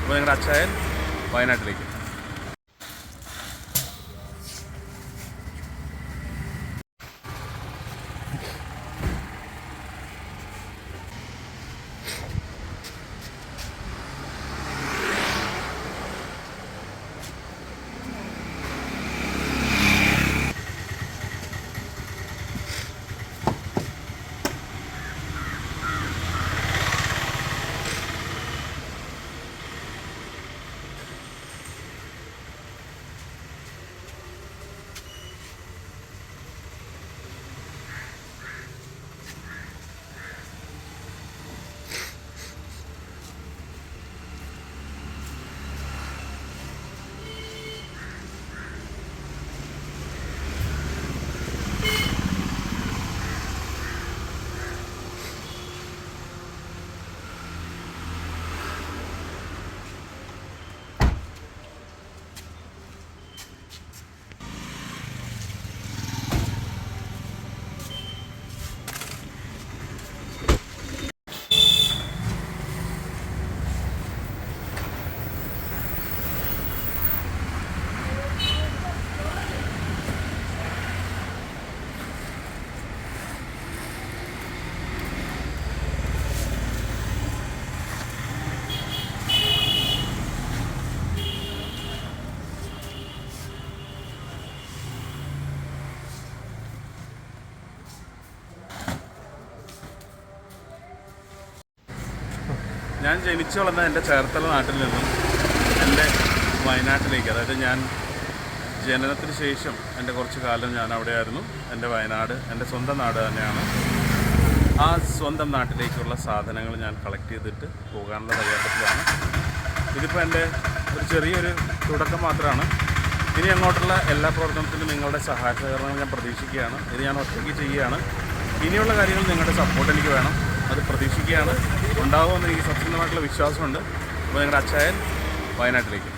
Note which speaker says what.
Speaker 1: അപ്പോൾ നിങ്ങളുടെ അച്ചായൻ വയനാട്ടിലേക്ക്. ഞാൻ ജനിച്ചു വളർന്ന എൻ്റെ ചേർത്തല നാട്ടിൽ നിന്നും എൻ്റെ വയനാട്ടിലേക്ക്, അതായത് ഞാൻ ജനനത്തിന് ശേഷം എൻ്റെ കുറച്ച് കാലം ഞാൻ അവിടെയായിരുന്നു. എൻ്റെ വയനാട് എൻ്റെ സ്വന്തം നാട് തന്നെയാണ്. ആ സ്വന്തം നാട്ടിലേക്കുള്ള സാധനങ്ങൾ ഞാൻ കളക്ട് ചെയ്തിട്ട് പോകാനുള്ള തയ്യാറെടുപ്പിലാണ്. ഇതിപ്പോൾ എൻ്റെ ഒരു ചെറിയൊരു തുടക്കം മാത്രമാണ്. ഇനി അങ്ങോട്ടുള്ള എല്ലാ പ്രവർത്തനത്തിലും നിങ്ങളുടെ സഹായ സഹകരണങ്ങൾ ഞാൻ പ്രതീക്ഷിക്കുകയാണ്. ഇത് ഞാൻ ഒറ്റയ്ക്ക് ചെയ്യുകയാണ്. ഇനിയുള്ള കാര്യങ്ങൾ നിങ്ങളുടെ സപ്പോർട്ട് എനിക്ക് വേണം, അത് പ്രതീക്ഷിക്കുകയാണ്. ഉണ്ടാകുമെന്ന് എനിക്ക് സത്യസന്ധമായിട്ടുള്ള വിശ്വാസമുണ്ട്. അപ്പോൾ നിങ്ങളുടെ അച്ചായൻ വയനാട്ടിലേക്ക്.